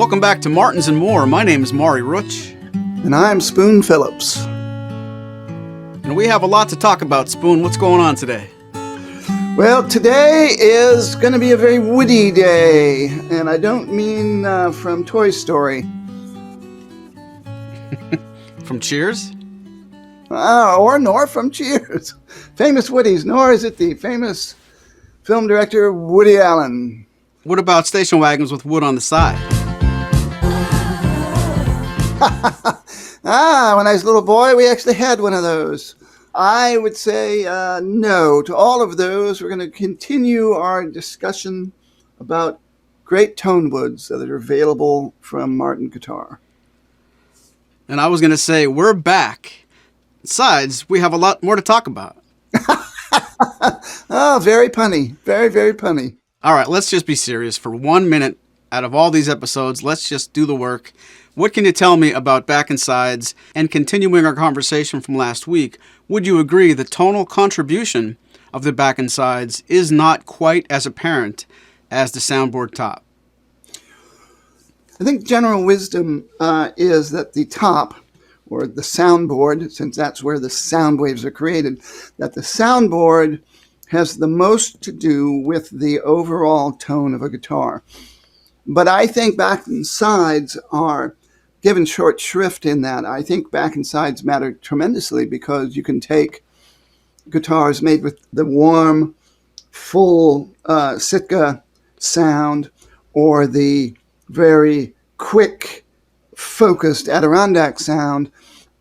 Welcome back to Martins and More. My name is Maury Rutch. And I'm Spoon Phillips. And we have a lot to talk about, Spoon. What's going on today? Well, today is going to be a very woody day. And I don't mean from Toy Story. From Cheers? Nor from Cheers. Famous Woodies, nor is it the famous film director Woody Allen. What about station wagons with wood on the side? When I was a little boy, we actually had one of those. I would say no to all of those. We're going to continue our discussion about great Tonewoods that are available from Martin Guitar. And I was going to say, we're back. Besides, we have a lot more to talk about. Oh, very punny. Very, very punny. All right, let's just be serious for 1 minute. Out of all these episodes, let's just do the work. What can you tell me about back and sides? And continuing our conversation from last week, would you agree the tonal contribution of the back and sides is not quite as apparent as the soundboard top? I think general wisdom is that the top, or the soundboard, since that's where the sound waves are created, that the soundboard has the most to do with the overall tone of a guitar. But I think back and sides are given short shrift in that. I think back and sides matter tremendously because you can take guitars made with the warm, full Sitka sound or the very quick, focused Adirondack sound.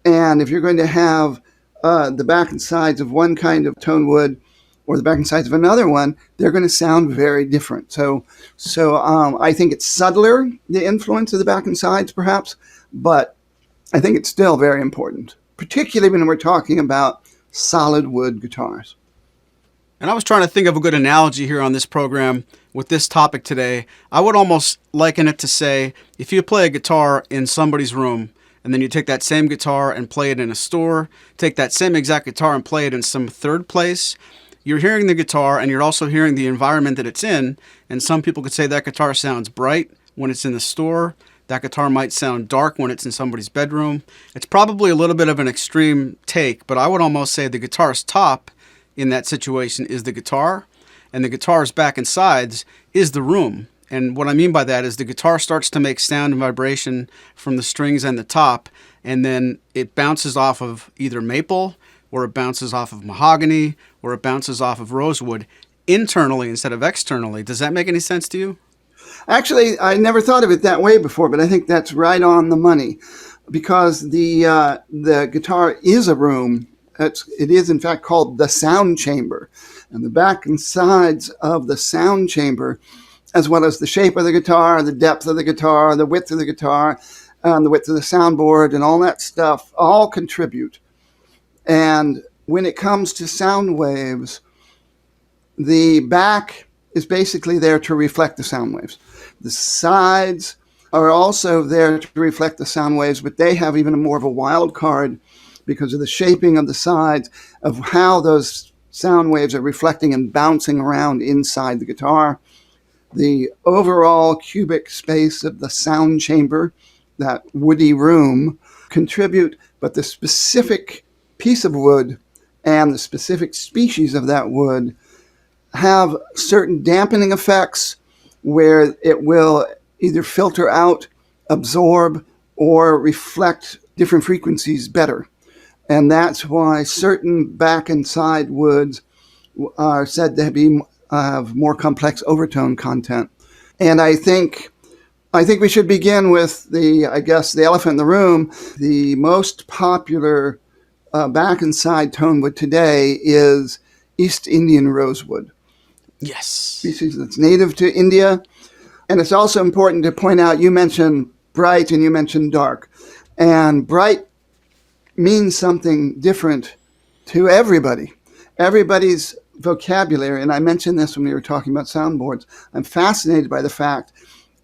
And if you're going to have the back and sides of one kind of tone wood or the back and sides of another one, they're going to sound very different. So I think it's subtler, the influence of the back and sides perhaps, but I think it's still very important, particularly when we're talking about solid wood guitars. And I was trying to think of a good analogy here on this program with this topic today. I would almost liken it to say, if you play a guitar in somebody's room, and then you take that same guitar and play it in a store, take that same exact guitar and play it in some third place, you're hearing the guitar and you're also hearing the environment that it's in. And some people could say that guitar sounds bright when it's in the store. That guitar might sound dark when it's in somebody's bedroom. It's probably a little bit of an extreme take, but I would almost say the guitar's top in that situation is the guitar, and the guitar's back and sides is the room. And what I mean by that is the guitar starts to make sound and vibration from the strings and the top, and then it bounces off of either maple, or it bounces off of mahogany, or it bounces off of rosewood internally instead of externally. Does that make any sense to you? Actually, I never thought of it that way before, but I think that's right on the money because the guitar is a room. It is, in fact, called the sound chamber. And the back and sides of the sound chamber, as well as the shape of the guitar, the depth of the guitar, the width of the guitar, the width of the soundboard, and all that stuff, all contribute. And when it comes to sound waves, the back is basically there to reflect the sound waves. The sides are also there to reflect the sound waves, but they have even more of a wild card because of the shaping of the sides of how those sound waves are reflecting and bouncing around inside the guitar. The overall cubic space of the sound chamber, that woody room, contribute, but the specific piece of wood and the specific species of that wood have certain dampening effects where it will either filter out, absorb, or reflect different frequencies better. And that's why certain back and side woods are said to have more complex overtone content. And I think we should begin with the elephant in the room. The most popular back and side tone wood today is East Indian rosewood. Yes. Species that's native to India. And it's also important to point out, you mentioned bright and you mentioned dark. And bright means something different to everybody. Everybody's vocabulary, and I mentioned this when we were talking about soundboards, I'm fascinated by the fact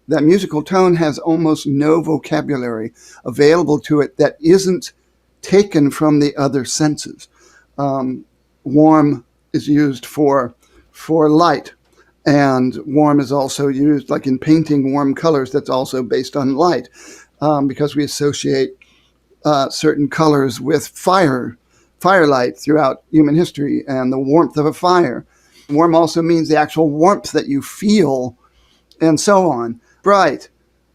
that musical tone has almost no vocabulary available to it that isn't taken from the other senses. Warm is used for light. And warm is also used, like in painting warm colors, that's also based on light, because we associate certain colors with firelight throughout human history and the warmth of a fire. Warm also means the actual warmth that you feel, and so on. Bright,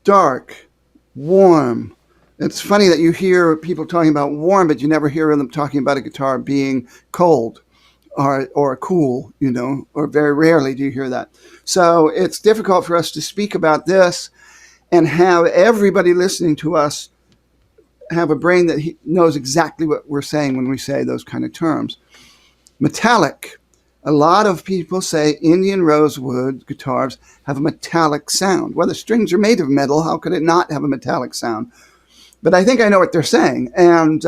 dark, warm. It's funny that you hear people talking about warm, but you never hear them talking about a guitar being cold or cool, or very rarely do you hear that. So it's difficult for us to speak about this and have everybody listening to us have a brain that knows exactly what we're saying when we say those kind of terms. Metallic. A lot of people say Indian rosewood guitars have a metallic sound. Well, the strings are made of metal. How could it not have a metallic sound? But I think I know what they're saying. And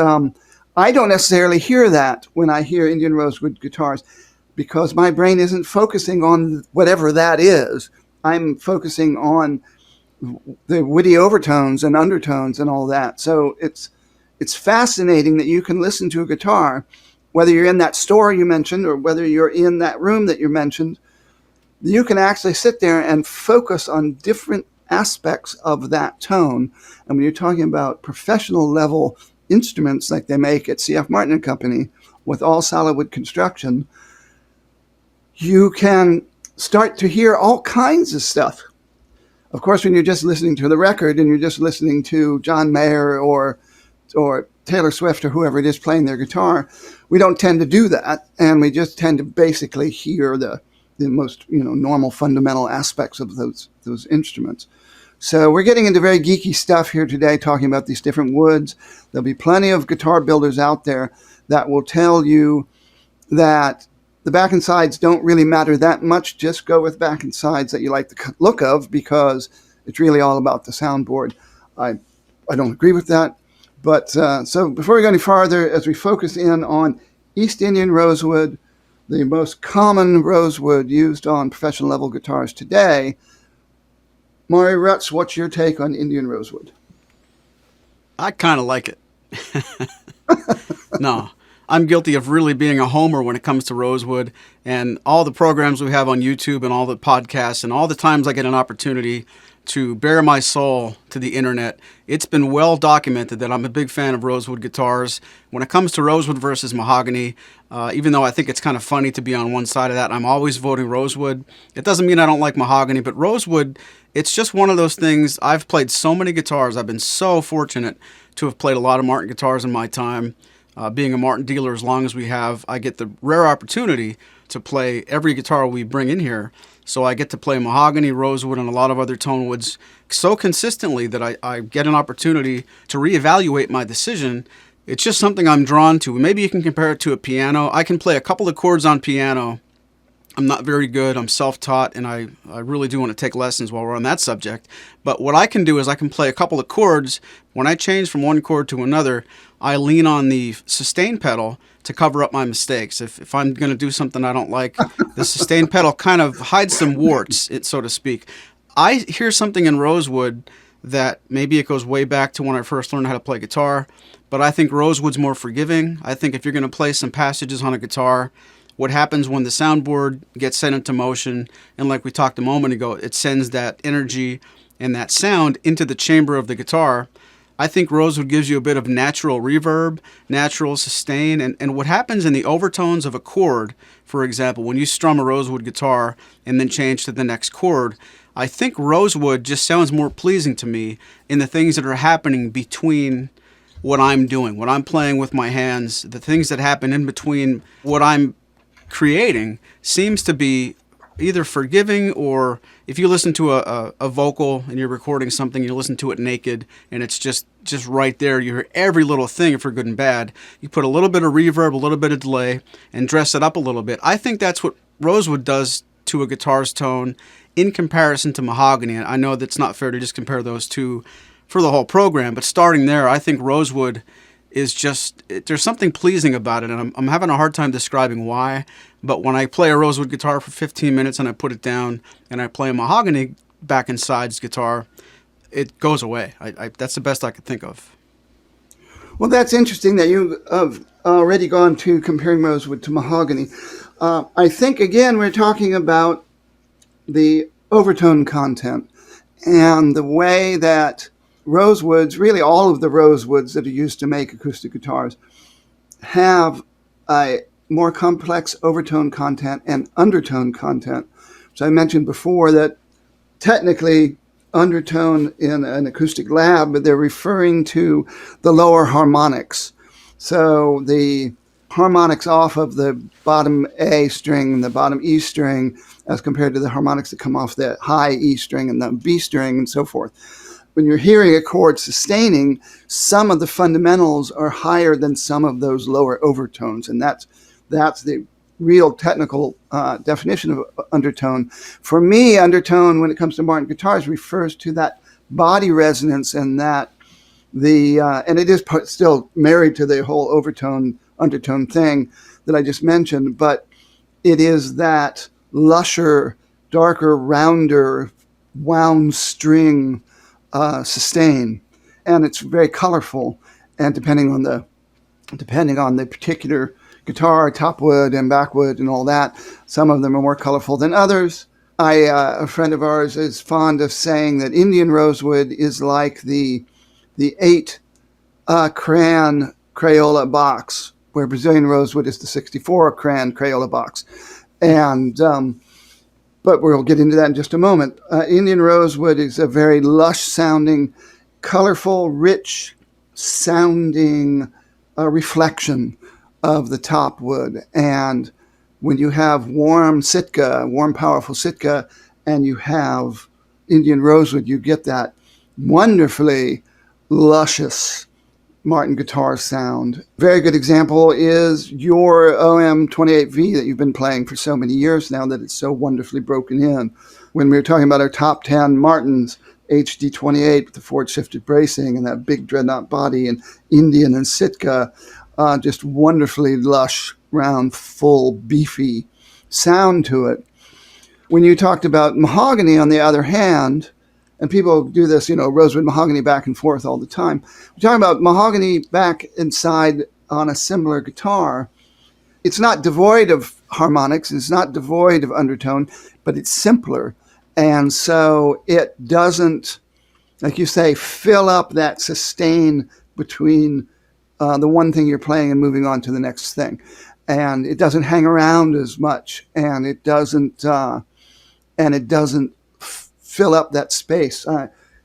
I don't necessarily hear that when I hear Indian rosewood guitars, because my brain isn't focusing on whatever that is. I'm focusing on the woody overtones and undertones and all that. So it's fascinating that you can listen to a guitar, whether you're in that store you mentioned or whether you're in that room that you mentioned. You can actually sit there and focus on different aspects of that tone. And when you're talking about professional level instruments like they make at C.F. Martin and Company with all solid wood construction, you can start to hear all kinds of stuff. Of course, when you're just listening to the record and you're just listening to John Mayer or Taylor Swift or whoever it is playing their guitar, we don't tend to do that, and we just tend to basically hear the most normal fundamental aspects of those instruments. So we're getting into very geeky stuff here today, talking about these different woods. There'll be plenty of guitar builders out there that will tell you that the back and sides don't really matter that much. Just go with back and sides that you like the look of, because it's really all about the soundboard. I don't agree with that. But so before we go any farther, as we focus in on East Indian rosewood, the most common rosewood used on professional level guitars today, Maury Rutch, what's your take on Indian rosewood? I kind of like it. No, I'm guilty of really being a homer when it comes to rosewood, and all the programs we have on YouTube and all the podcasts and all the times I get an opportunity to bare my soul to the internet, it's been well documented that I'm a big fan of rosewood guitars. When it comes to rosewood versus mahogany, even though I think it's kind of funny to be on one side of that, I'm always voting rosewood. It doesn't mean I don't like mahogany, but rosewood, it's just one of those things. I've played so many guitars. I've been so fortunate to have played a lot of Martin guitars in my time. Being a Martin dealer as long as we have, I get the rare opportunity to play every guitar we bring in here. So I get to play mahogany, rosewood, and a lot of other tonewoods so consistently that I get an opportunity to reevaluate my decision. It's just something I'm drawn to. Maybe you can compare it to a piano. I can play a couple of chords on piano. I'm not very good. I'm self-taught, and I really do want to take lessons while we're on that subject. But what I can do is I can play a couple of chords. When I change from one chord to another, I lean on the sustain pedal to cover up my mistakes. If I'm going to do something I don't like, the sustain pedal kind of hides some warts, so to speak. I hear something in rosewood that maybe it goes way back to when I first learned how to play guitar, but I think rosewood's more forgiving. I think if you're going to play some passages on a guitar, what happens when the soundboard gets set into motion, and like we talked a moment ago, it sends that energy and that sound into the chamber of the guitar. I think rosewood gives you a bit of natural reverb, natural sustain, and what happens in the overtones of a chord, for example, when you strum a rosewood guitar and then change to the next chord, I think rosewood just sounds more pleasing to me in the things that are happening between what I'm doing, what I'm playing with my hands, the things that happen in between what I'm creating seems to be either forgiving, or if you listen to a vocal and you're recording something, you listen to it naked and it's just right there. You hear every little thing for good and bad. You put a little bit of reverb, a little bit of delay, and dress it up a little bit. I think that's what rosewood does to a guitar's tone in comparison to mahogany. And I know that's not fair to just compare those two for the whole program, but starting there, I think rosewood is just, there's something pleasing about it, and I'm having a hard time describing why, but when I play a rosewood guitar for 15 minutes and I put it down and I play a mahogany back and sides guitar, it goes away. That's the best I could think of. Well, that's interesting that you have already gone to comparing rosewood to mahogany. I think, again, we're talking about the overtone content and the way that rosewoods, really all of the rosewoods that are used to make acoustic guitars, have a more complex overtone content and undertone content. So I mentioned before that technically undertone in an acoustic lab, but they're referring to the lower harmonics. So the harmonics off of the bottom A string and the bottom E string as compared to the harmonics that come off the high E string and the B string and so forth. When you're hearing a chord sustaining, some of the fundamentals are higher than some of those lower overtones, and that's the real technical definition of undertone. For me, undertone, when it comes to Martin guitars, refers to that body resonance and that and it is still married to the whole overtone undertone thing that I just mentioned, but it is that lusher, darker, rounder, wound string sustain, and it's very colorful. And depending on the particular guitar, top wood and backwood and all that, some of them are more colorful than others. A friend of ours is fond of saying that Indian rosewood is like the 8 crayon Crayola box, where Brazilian rosewood is the 64 crayon Crayola box. And but we'll get into that in just a moment. Indian rosewood is a very lush sounding, colorful, rich sounding reflection of the top wood. And when you have warm Sitka, warm, powerful Sitka, and you have Indian rosewood, you get that wonderfully luscious Martin guitar sound. Very good example is your OM28V that you've been playing for so many years now that it's so wonderfully broken in. When we were talking about our top 10 Martins, HD28 with the forward shifted bracing and that big dreadnought body, and Indian and Sitka, just wonderfully lush, round, full, beefy sound to it. When you talked about Mahogany, on the other hand, and people do this, rosewood, mahogany back and forth all the time. We're talking about Mahogany back inside on a similar guitar. It's not devoid of harmonics. It's not devoid of undertone, but it's simpler. And so it doesn't, like you say, fill up that sustain between the one thing you're playing and moving on to the next thing. And it doesn't hang around as much, and it doesn't fill up that space.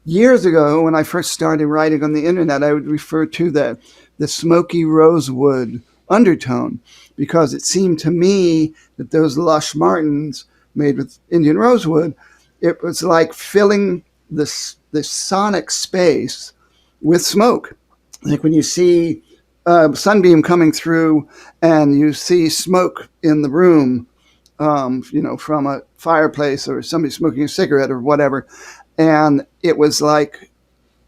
Years ago, when I first started writing on the internet, I would refer to the smoky rosewood undertone, because it seemed to me that those lush Martins made with Indian rosewood, it was like filling this sonic space with smoke. Like when you see a sunbeam coming through and you see smoke in the room, from a fireplace or somebody smoking a cigarette or whatever. And it was like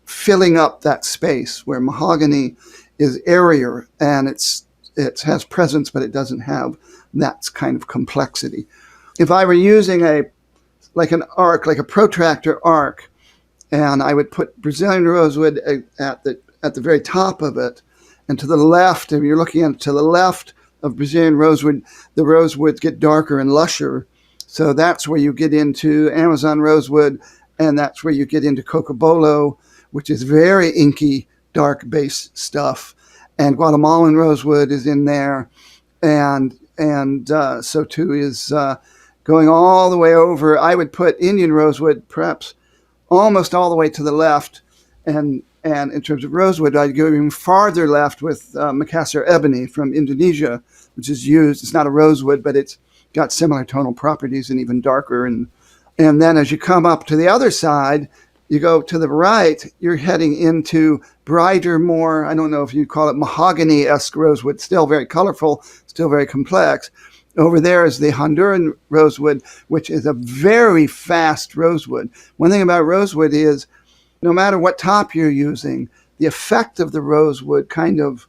filling up that space, where Mahogany is airier and it has presence, but it doesn't have that kind of complexity. If I were using an arc, like a protractor arc, and I would put Brazilian rosewood at the very top of it, and to the left, if you're looking at to the left of Brazilian rosewood, the rosewoods get darker and lusher. So that's where you get into Amazon rosewood, and that's where you get into Cocobolo, which is very inky, dark bass stuff. And Guatemalan rosewood is in there, and so too is going all the way over. I would put Indian rosewood perhaps almost all the way to the left, and in terms of rosewood, I'd go even farther left with Makassar ebony from Indonesia, which is used. It's not a rosewood, but it's got similar tonal properties and even darker. And then as you come up to the other side, you go to the right, you're heading into brighter, more, I don't know if you call it mahogany-esque rosewood, still very colorful, still very complex. Over there is the Honduran rosewood, which is a very fast rosewood. One thing about rosewood is, no matter what top you're using, the effect of the rosewood kind of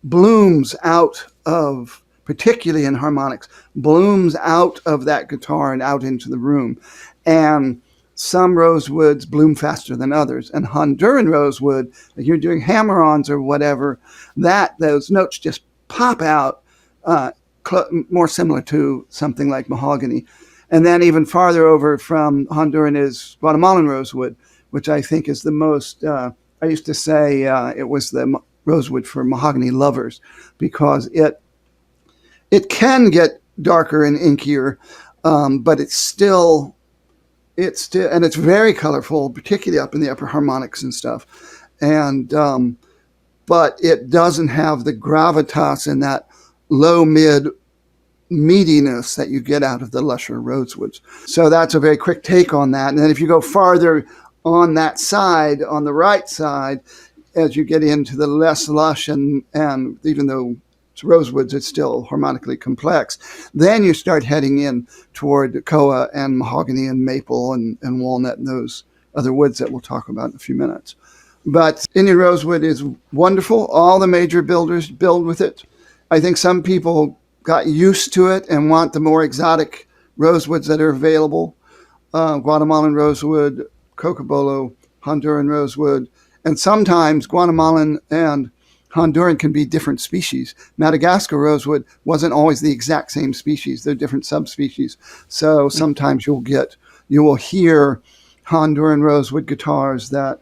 blooms out of, particularly in harmonics, blooms out of that guitar and out into the room. And some rosewoods bloom faster than others. And Honduran rosewood, like you're doing hammer-ons or whatever, those notes just pop out more similar to something like mahogany. And then even farther over from Honduran is Guatemalan rosewood, which I think is the most, I used to say it was the rosewood for mahogany lovers, because it can get darker and inkier, but and it's very colorful, particularly up in the upper harmonics and stuff. And but it doesn't have the gravitas and that low mid meatiness that you get out of the lusher rosewoods. So that's a very quick take on that. And then if you go farther on that side, on the right side, as you get into the less lush and even though it's rosewoods, it's still harmonically complex, then you start heading in toward koa and mahogany and maple and walnut and those other woods that we'll talk about in a few minutes. But Indian rosewood is wonderful. All the major builders build with it. I think some people got used to it and want the more exotic rosewoods that are available. Guatemalan rosewood, cocobolo, Honduran rosewood, and sometimes Guatemalan and Honduran can be different species. Madagascar rosewood wasn't always the exact same species. They're different subspecies. So sometimes you will hear Honduran rosewood guitars that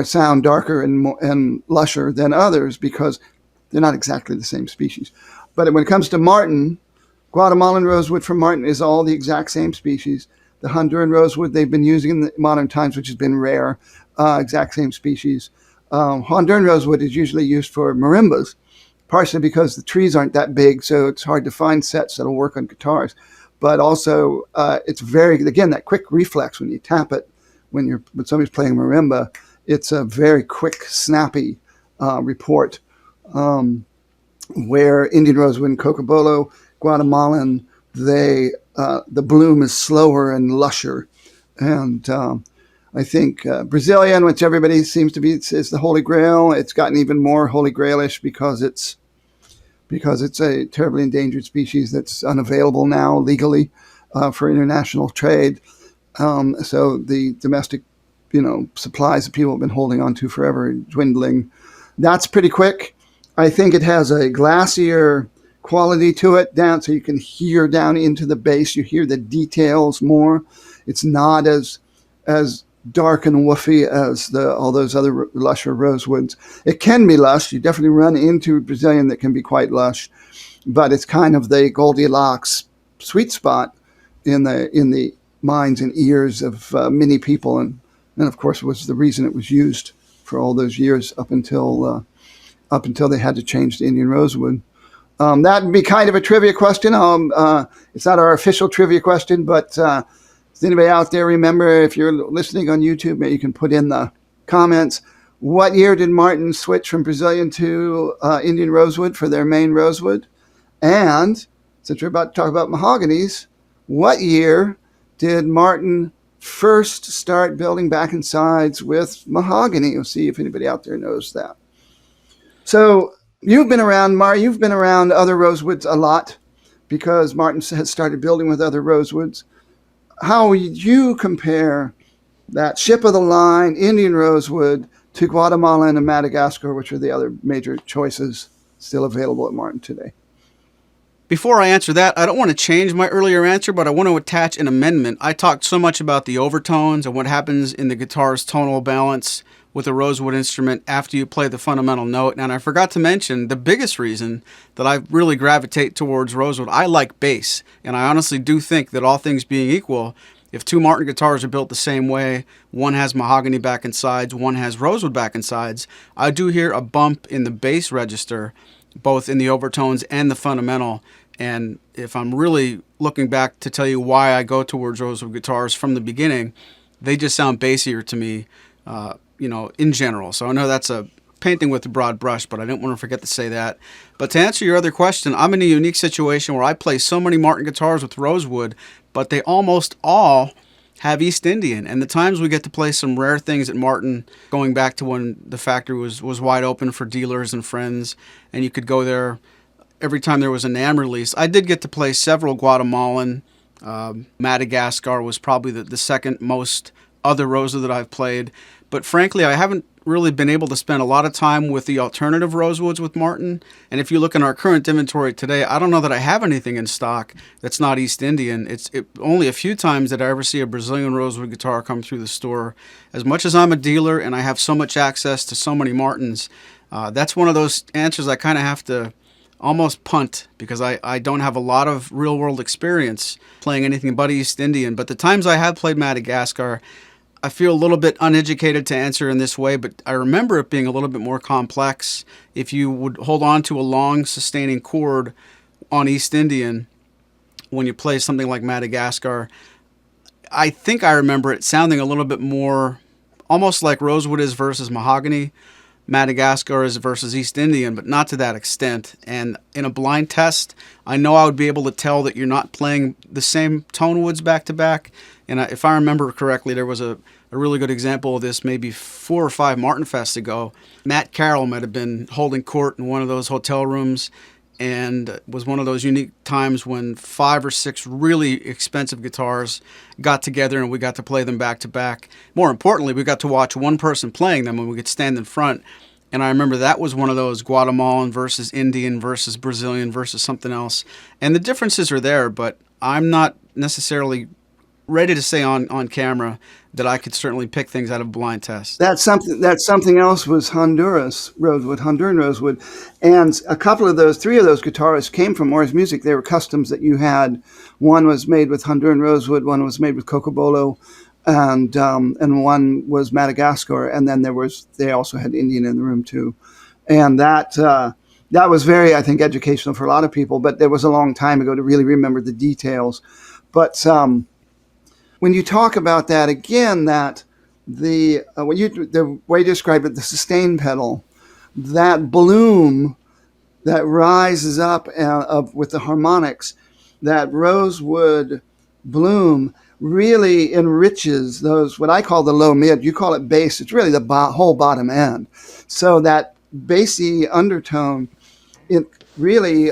sound darker and lusher than others because they're not exactly the same species. But when it comes to Martin, Guatemalan rosewood from Martin is all the exact same species. The Honduran rosewood they've been using in the modern times, which has been rare, exact same species. Honduran rosewood is usually used for marimbas, partially because the trees aren't that big, so it's hard to find sets that'll work on guitars. But also, it's again, that quick reflex when you tap it, when somebody's playing marimba, it's a very quick, snappy report. Where Indian rosewood and cocobolo, Guatemalan, the bloom is slower and lusher. And I think Brazilian, which everybody seems to be, is the Holy Grail. It's gotten even more Holy Grailish because it's a terribly endangered species that's unavailable now legally for international trade. So the domestic, supplies that people have been holding on to forever dwindling. That's pretty quick. I think it has a glassier quality to it down, so you can hear down into the bass. You hear the details more. It's not as dark and woofy as all those other lusher rosewoods. It can be lush. You definitely run into Brazilian that can be quite lush, but it's kind of the Goldilocks sweet spot in the minds and ears of many people, and of course was the reason it was used for all those years up until they had to change to Indian rosewood. That would be kind of a trivia question. It's not our official trivia question, but does anybody out there remember, if you're listening on YouTube, maybe you can put in the comments, what year did Martin switch from Brazilian to Indian rosewood for their main rosewood? And since we're about to talk about mahoganies, what year did Martin first start building back and sides with mahogany? We'll see if anybody out there knows that. So you've been around, Maury, you've been around other rosewoods a lot because Martin has started building with other rosewoods. How would you compare that ship of the line Indian rosewood to Guatemalan and Madagascar, which are the other major choices still available at Martin today? Before I answer that, I don't want to change my earlier answer, but I want to attach an amendment. I talked so much about the overtones and what happens in the guitar's tonal balance with a rosewood instrument after you play the fundamental note. And I forgot to mention the biggest reason that I really gravitate towards rosewood. I like bass, and I honestly do think that all things being equal, if two Martin guitars are built the same way, one has mahogany back and sides, one has rosewood back and sides, I do hear a bump in the bass register, both in the overtones and the fundamental. And if I'm really looking back to tell you why I go towards rosewood guitars from the beginning, they just sound bassier to me, in general. So I know that's a painting with a broad brush, but I didn't want to forget to say that. But to answer your other question, I'm in a unique situation where I play so many Martin guitars with rosewood, but they almost all have East Indian. And the times we get to play some rare things at Martin, going back to when the factory was wide open for dealers and friends, and you could go there every time there was a NAMM release. I did get to play several Guatemalan. Madagascar was probably the second most other rosewood that I've played. But frankly, I haven't really been able to spend a lot of time with the alternative Rosewoods with Martin. And if you look in our current inventory today, I don't know that I have anything in stock that's not East Indian. Only a few times did I ever see a Brazilian Rosewood guitar come through the store. As much as I'm a dealer and I have so much access to so many Martins, that's one of those answers I kind of have to almost punt, because I don't have a lot of real world experience playing anything but East Indian. But the times I have played Madagascar, I feel a little bit uneducated to answer in this way, but I remember it being a little bit more complex. If you would hold on to a long sustaining chord on East Indian when you play something like Madagascar, I think I remember it sounding a little bit more almost like Rosewood is versus Mahogany, Madagascar is versus East Indian, but not to that extent. And in a blind test, I know I would be able to tell that you're not playing the same Tonewoods back to back. And if I remember correctly, there was a really good example of this maybe 4 or 5 Martin Fests ago. Matt Carroll might have been holding court in one of those hotel rooms, and it was one of those unique times when 5 or 6 really expensive guitars got together and we got to play them back to back. More importantly, we got to watch one person playing them and we could stand in front. And I remember that was one of those Guatemalan versus Indian versus Brazilian versus something else. And the differences are there, but I'm not necessarily ready to say on camera that I could certainly pick things out of a blind test. That's something else was Honduran Rosewood. And a couple of those, 3 of those guitars came from Maury's Music. They were customs that you had. One was made with Honduran Rosewood, one was made with Cocobolo, and one was Madagascar. And then they also had Indian in the room too. And that was very, I think, educational for a lot of people, but it was a long time ago to really remember the details. But when you talk about that again, that the way you described it, the sustain pedal, that bloom that rises up with the harmonics, that rosewood bloom really enriches those, what I call the low mid. You call it bass. It's really the whole bottom end. So that bassy undertone, it really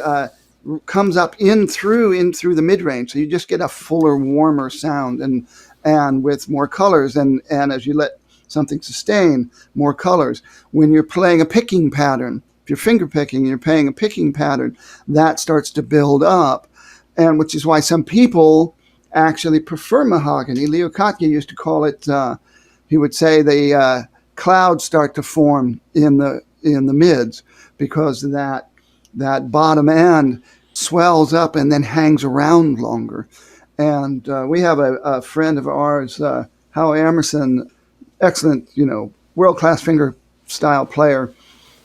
comes up in through the mid-range, so you just get a fuller, warmer sound, and with more colors, and as you let something sustain, more colors. When you're playing a picking pattern, if you're finger picking, you're playing a picking pattern, that starts to build up, and which is why some people actually prefer Mahogany. Leo Kottke used to call it, he would say the clouds start to form in the mids, because that bottom end swells up and then hangs around longer. And we have a friend of ours, Howie Emerson, excellent, world-class finger style player,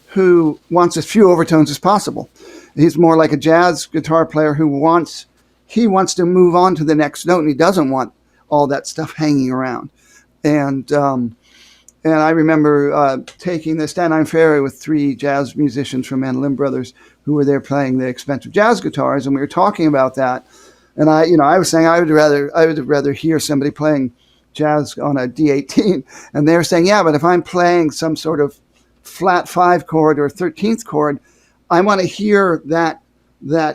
who wants as few overtones as possible. He's more like a jazz guitar player who wants to move on to the next note, and he doesn't want all that stuff hanging around. And I remember taking the Stand Ferry with 3 jazz musicians from Mandolin Brothers who were there playing the expensive jazz guitars, and we were talking about that. And I was saying I would rather hear somebody playing jazz on a D18, and they were saying, yeah, but if I'm playing some sort of flat 5 chord or 13th chord, I want to hear that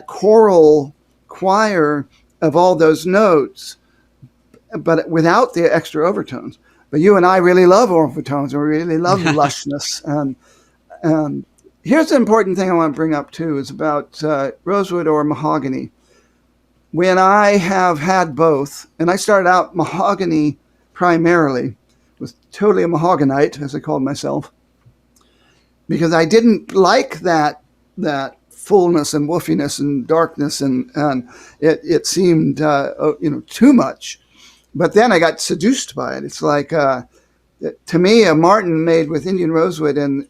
choral choir of all those notes, but without the extra overtones. But you and I really love overtones, and we really love lushness. And here's the important thing I want to bring up too, is about Rosewood or Mahogany. When I have had both, and I started out Mahogany primarily, was totally a Mahoganite, as I called myself, because I didn't like that fullness and woofiness and darkness, and it seemed too much. But then I got seduced by it. It's like, to me, a Martin made with Indian rosewood and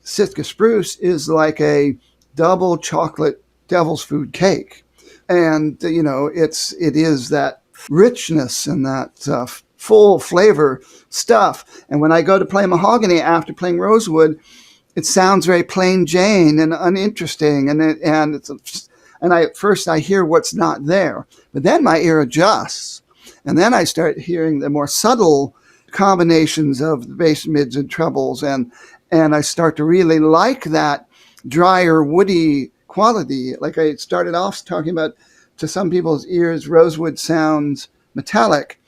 Sitka spruce is like a double chocolate devil's food cake. And, it is that richness and that full flavor stuff. And when I go to play Mahogany after playing Rosewood, it sounds very plain Jane and uninteresting. And at first I hear what's not there, but then my ear adjusts. And then I start hearing the more subtle combinations of the bass, mids, and trebles. And I start to really like that drier, woody quality. Like I started off talking about, to some people's ears, Rosewood sounds metallic.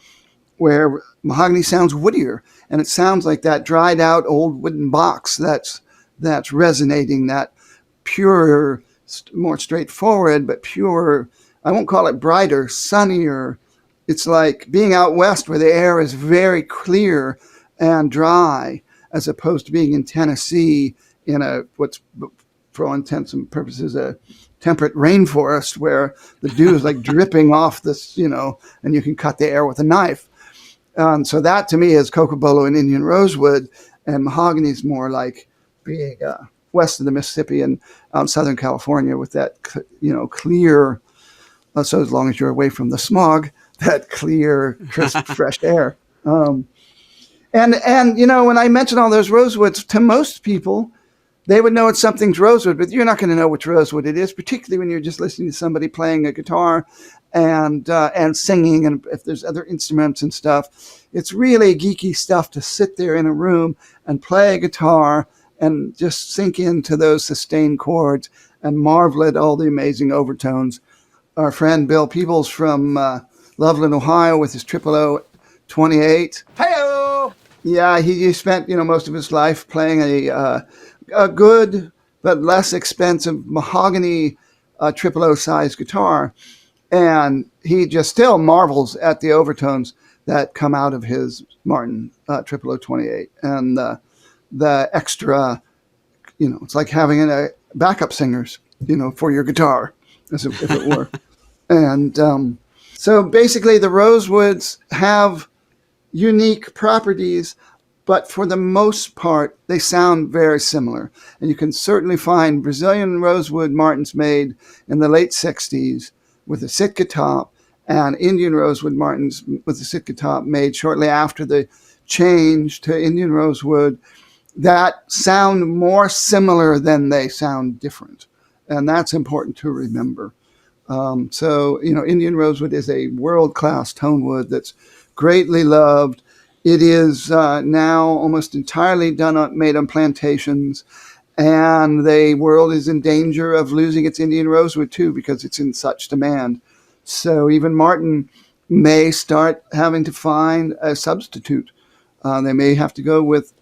where mahogany sounds woodier, and it sounds like that dried out old wooden box that's resonating, that pure, more straightforward, but pure. I won't call it brighter, sunnier. It's like being out west where the air is very clear and dry, as opposed to being in Tennessee in a what's for all intents and purposes a temperate rainforest where the dew is like dripping off this, and you can cut the air with a knife. So that to me is Cocobolo and Indian Rosewood, and mahogany is more like being west of the Mississippi and out in Southern California with that, clear. So as long as you're away from the smog, that clear, crisp, fresh air. And when I mention all those rosewoods, to most people, they would know something's rosewood, but you're not going to know which rosewood it is, particularly when you're just listening to somebody playing a guitar and singing, and if there's other instruments and stuff. It's really geeky stuff to sit there in a room and play a guitar and just sink into those sustained chords and marvel at all the amazing overtones. Our friend Bill Peebles from Loveland, Ohio, with his 0028. Hey-o! Yeah, he spent most of his life playing a good but less expensive mahogany 00 size guitar, and he just still marvels at the overtones that come out of his Martin 0028, and the extra. It's like having a backup singers, for your guitar, as if it were. And so basically the rosewoods have unique properties, but for the most part, they sound very similar. And you can certainly find Brazilian rosewood Martins made in the late 60s with a Sitka top, and Indian rosewood Martins with the Sitka top made shortly after the change to Indian rosewood that sound more similar than they sound different. And that's important to remember. Indian rosewood is a world-class tonewood that's greatly loved. It is now almost entirely made on plantations, and the world is in danger of losing its Indian rosewood too because it's in such demand. So even Martin may start having to find a substitute. They may have to go with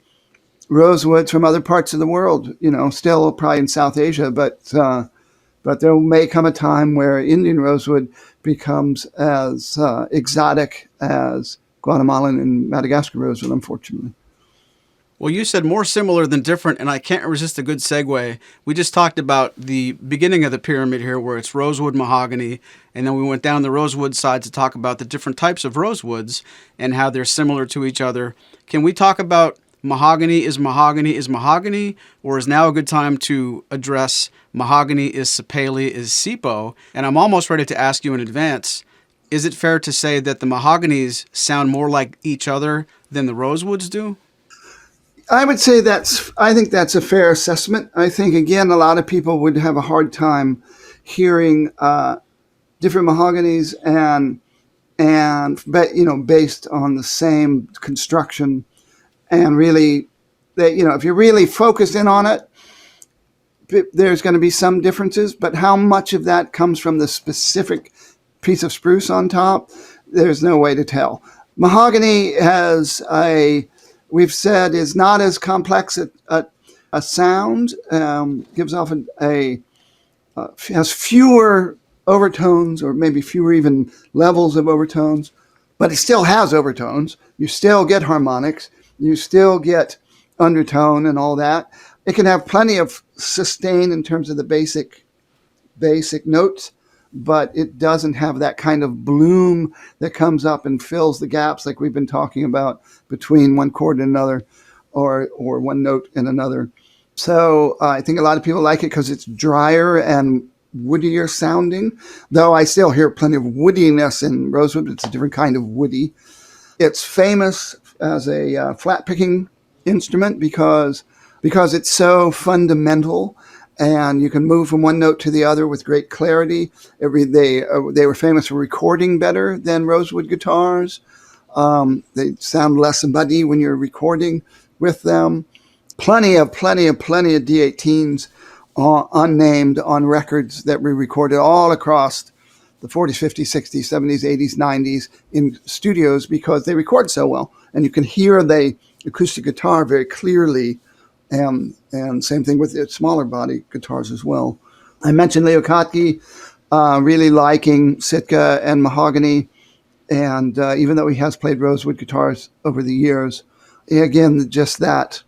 rosewoods from other parts of the world, still probably in South Asia, but there may come a time where Indian rosewood becomes as exotic as Guatemalan and Madagascar rosewood, unfortunately. Well, you said more similar than different, and I can't resist a good segue. We just talked about the beginning of the pyramid here, where it's rosewood, mahogany, and then we went down the rosewood side to talk about the different types of rosewoods and how they're similar to each other. Can we talk about mahogany is mahogany, or is now a good time to address mahogany is sapele is sipo? And I'm almost ready to ask you in advance, is it fair to say that the mahoganies sound more like each other than the rosewoods do? I would say I think that's a fair assessment. I think, again, a lot of people would have a hard time hearing different mahoganies based on the same construction. And really, if you're really focused in on it, there's going to be some differences. But how much of that comes from the specific piece of spruce on top, there's no way to tell. Mahogany we've said, is not as complex a sound, gives off has fewer overtones, or maybe fewer even levels of overtones, but it still has overtones. You still get harmonics. You still get undertone and all that. It can have plenty of sustain in terms of the basic notes, but it doesn't have that kind of bloom that comes up and fills the gaps like we've been talking about between one chord and another, or one note and another. So I think a lot of people like it because it's drier and woodier sounding, though I still hear plenty of woodiness in rosewood. It's a different kind of woody. It's famous as a flat picking instrument because it's so fundamental, and you can move from one note to the other with great clarity. They were famous for recording better than rosewood guitars. They sound less muddy when you're recording with them. Plenty of D18s unnamed on records that we recorded all across the 40s, 50s, 60s, 70s, 80s, 90s in studios because they record so well. And you can hear the acoustic guitar very clearly. And same thing with the smaller body guitars as well. I mentioned Leo Kottke, really liking Sitka and Mahogany. And even though he has played Rosewood guitars over the years, again, just that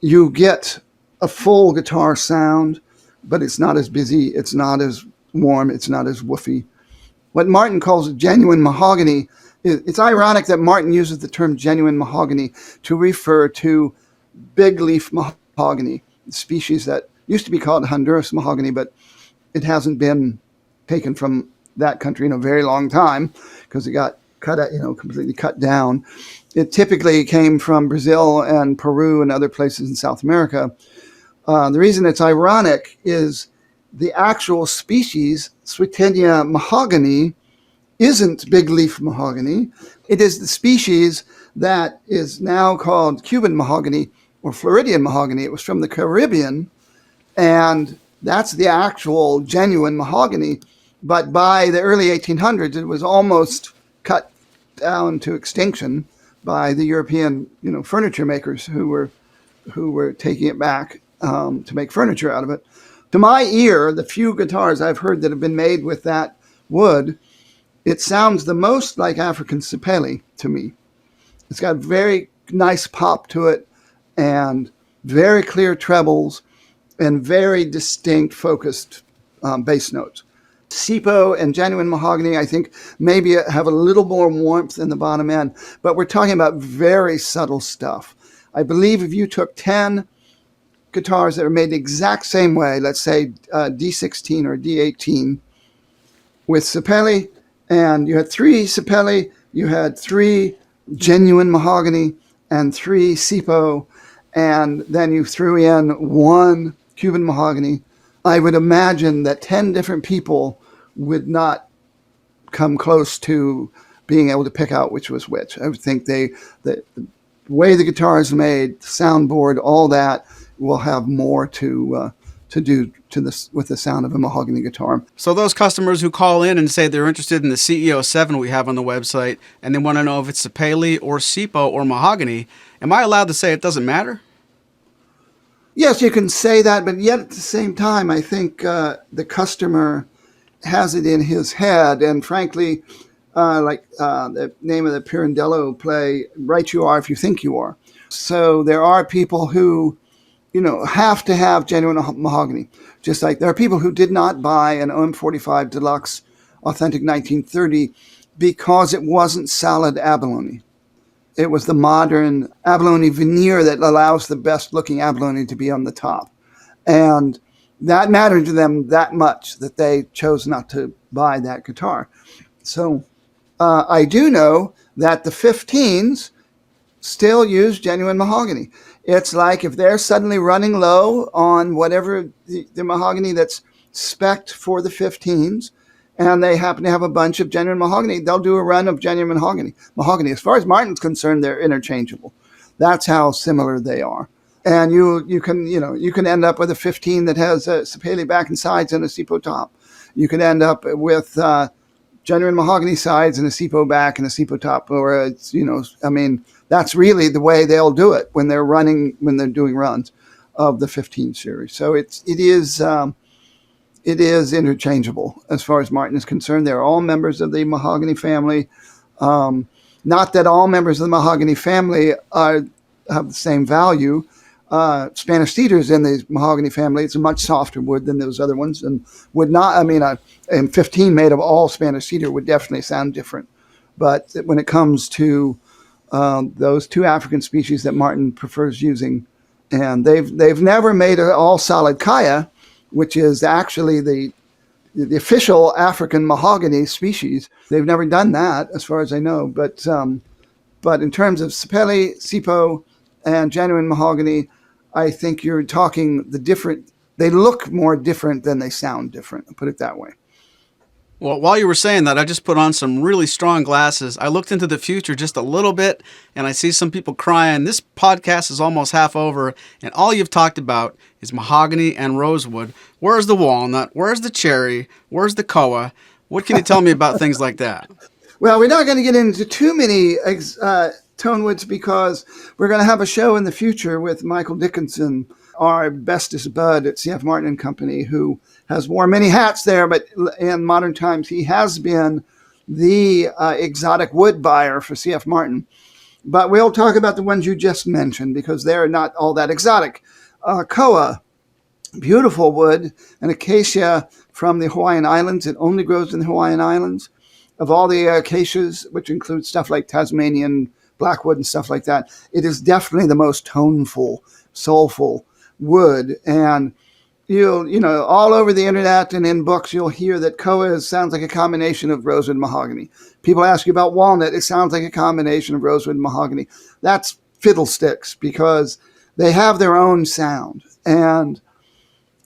you get a full guitar sound, but it's not as busy, it's not as warm, it's not as woofy. What Martin calls genuine mahogany, it's ironic that Martin uses the term genuine mahogany to refer to big leaf mahogany, species that used to be called Honduras mahogany, but it hasn't been taken from that country in a very long time because it got cut out, completely cut down. It typically came from Brazil and Peru and other places in South America. The reason it's ironic is the actual species, Swietenia mahogany, isn't big leaf mahogany. It is the species that is now called Cuban mahogany or Floridian mahogany. It was from the Caribbean, and that's the actual genuine mahogany. But by the early 1800s, it was almost cut down to extinction by the European, furniture makers who were taking it back to make furniture out of it. To my ear, the few guitars I've heard that have been made with that wood, it sounds the most like African Sipele to me. It's got very nice pop to it and very clear trebles and very distinct focused bass notes. Sipo and genuine mahogany, I think, maybe have a little more warmth in the bottom end, but we're talking about very subtle stuff. I believe if you took 10 guitars that are made the exact same way, let's say D16 or D18, with Sipele, and you had 3 Sipele, you had 3 genuine mahogany, and 3 Sipo, and then you threw in 1 Cuban mahogany, I would imagine that 10 different people would not come close to being able to pick out which was which. I would think the way the guitar is made, the soundboard, all that will have more to do to this with the sound of a mahogany guitar. So those customers who call in and say they're interested in the CEO7 we have on the website and they want to know if it's Sipele or Sipo or mahogany, am I allowed to say it doesn't matter? Yes, you can say that, but yet at the same time, I think the customer has it in his head. And frankly, the name of the Pirandello play, right you are if you think you are. So there are people who, have to have genuine mahogany. Just like there are people who did not buy an OM45 Deluxe Authentic 1930 because it wasn't solid abalone. It was the modern abalone veneer that allows the best looking abalone to be on the top. And that mattered to them that much that they chose not to buy that guitar. So I do know that the 15s still use genuine mahogany. It's like if they're suddenly running low on whatever the mahogany that's spec'd for the 15s, and they happen to have a bunch of genuine mahogany, they'll do a run of genuine mahogany. As far as Martin's concerned, they're interchangeable. That's how similar they are. And you can end up with a 15 that has a Sipele back and sides and a Sipo top. You can end up with genuine mahogany sides and a Sipo back and a Sipo top, or it's that's really the way they'll do it when they're doing runs of the 15 series. So it is interchangeable as far as Martin is concerned. They're all members of the mahogany family. Not that all members of the mahogany family have the same value. Spanish cedar is in the mahogany family. It's a much softer wood than those other ones, and would not. And 15 made of all Spanish cedar would definitely sound different. But when it comes to those 2 African species that Martin prefers using, and they've never made an all solid kaya, which is actually the official African mahogany species. They've never done that, as far as I know. But in terms of Sipele, Sipo, and genuine mahogany, I think you're talking the different. They look more different than they sound different. I'll put it that way. Well, while you were saying that, I just put on some really strong glasses. I looked into the future just a little bit, and I see some people crying. This podcast is almost half over, and all you've talked about is mahogany and rosewood. Where's the walnut? Where's the cherry? Where's the koa? What can you tell me about things like that? Well, we're not going to get into too many Tonewoods because we're going to have a show in the future with Michael Dickinson, our bestest bud at C.F. Martin and Company, who has worn many hats there, but in modern times he has been the exotic wood buyer for C.F. Martin. But we'll talk about the ones you just mentioned because they're not all that exotic. Koa, beautiful wood, an acacia from the Hawaiian Islands. It only grows in the Hawaiian Islands. Of all the acacias, which includes stuff like Tasmanian blackwood and stuff like that, it is definitely the most toneful, soulful wood. And all over the internet and in books, you'll hear that koa sounds like a combination of rosewood and mahogany. People ask you about walnut. It sounds like a combination of rosewood and mahogany. That's fiddlesticks because they have their own sound. And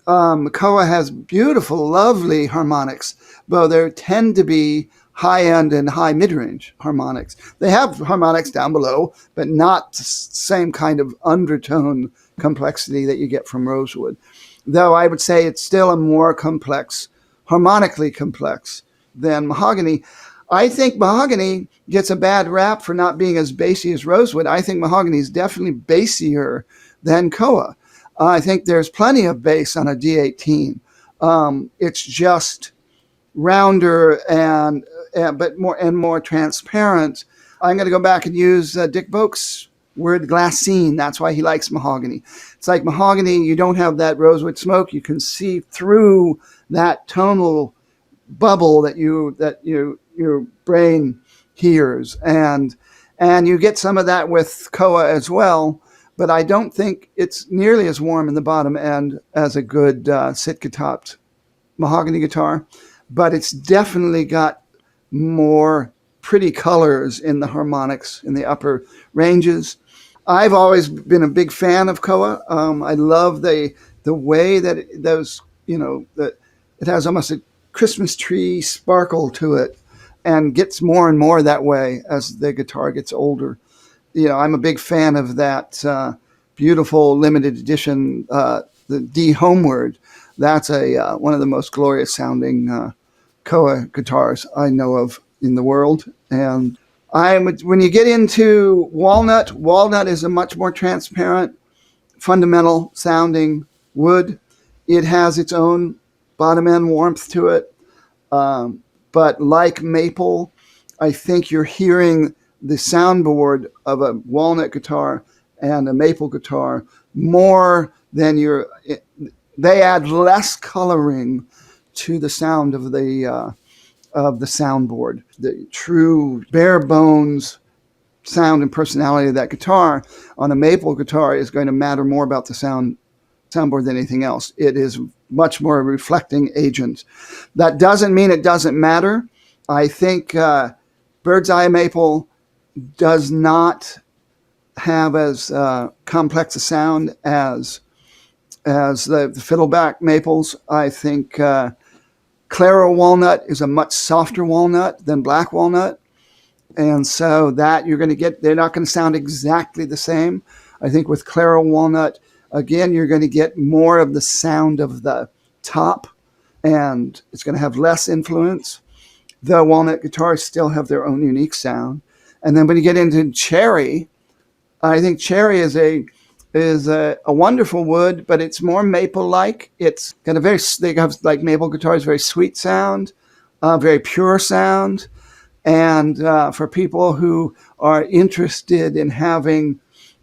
koa has beautiful, lovely harmonics, though there tend to be high-end and high mid-range harmonics. They have harmonics down below, but not the same kind of undertone complexity that you get from rosewood. Though I would say it's still a more complex, harmonically complex than mahogany. I think mahogany gets a bad rap for not being as bassy as rosewood. I think mahogany is definitely bassier than koa. I think there's plenty of bass on a D18. It's just rounder but more transparent. I'm going to go back and use Dick Boak's word glassine. That's why he likes mahogany. It's like mahogany, you don't have that rosewood smoke. You can see through that tonal bubble that your brain hears, and you get some of that with koa as well. But I don't think it's nearly as warm in the bottom end as a good Sitka-topped mahogany guitar. But it's definitely got more pretty colors in the harmonics in the upper ranges. I've always been a big fan of koa. I love the way that that it has almost a Christmas tree sparkle to it, and gets more and more that way as the guitar gets older. I'm a big fan of that beautiful limited edition, the D Homeward. That's one of the most glorious sounding koa guitars I know of in the world. And when you get into walnut is a much more transparent, fundamental sounding wood. It has its own bottom end warmth to it. But like maple, I think you're hearing the soundboard of a walnut guitar and a maple guitar more than they add less coloring to the sound of the soundboard. The true bare bones sound and personality of that guitar on a maple guitar is going to matter more about the soundboard than anything else. It is much more a reflecting agent. That doesn't mean it doesn't matter. I think bird's eye maple does not have as complex a sound as the fiddleback maples. I think Claro walnut is a much softer walnut than black walnut. And so that you're going to get, they're not going to sound exactly the same. I think with Claro walnut, again, you're going to get more of the sound of the top, and it's going to have less influence. The walnut guitars still have their own unique sound. And then when you get into cherry, I think cherry is a wonderful wood, but it's more maple-like. It's got they have, like maple guitars, very sweet sound, very pure sound. And for people who are interested in having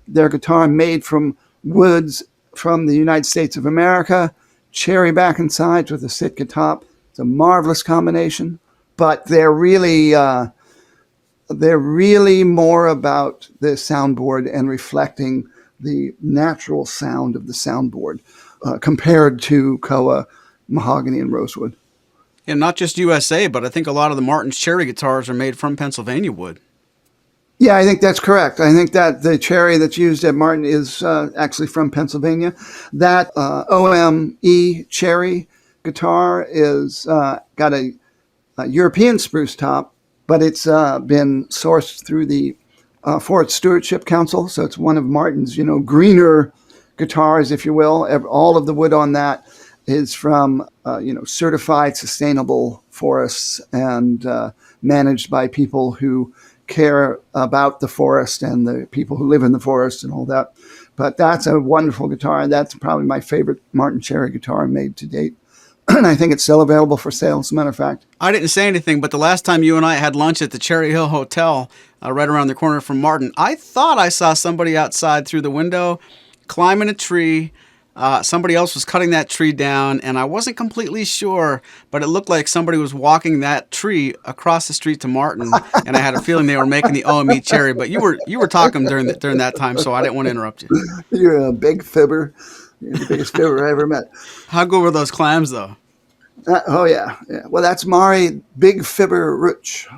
their guitar made from woods from the United States of America, cherry back and sides with a Sitka top, it's a marvelous combination. But they're really more about the soundboard and reflecting the natural sound of the soundboard compared to koa, mahogany, and rosewood. And not just USA, but I think a lot of the Martin's cherry guitars are made from Pennsylvania wood. Yeah, I think that's correct. I think that the cherry that's used at Martin is actually from Pennsylvania. That OME cherry guitar is got a European spruce top, but it's been sourced through the Forest Stewardship Council. So it's one of Martin's, greener guitars, if you will. All of the wood on that is from certified sustainable forests and managed by people who care about the forest and the people who live in the forest and all that. But that's a wonderful guitar, and that's probably my favorite Martin Cherry guitar made to date. And I think it's still available for sale, as a matter of fact. I didn't say anything, but the last time you and I had lunch at the Cherry Hill Hotel, right around the corner from Martin, I thought I saw somebody outside through the window climbing a tree. Somebody else was cutting that tree down, and I wasn't completely sure, but it looked like somebody was walking that tree across the street to Martin, and I had a feeling they were making the OME Cherry. But you were talking during that time, so I didn't want to interrupt you. You're a big fibber. You're the biggest fibber I ever met. How good were those clams, though? Oh, yeah. Well, that's Maury Big Fibber Rutch.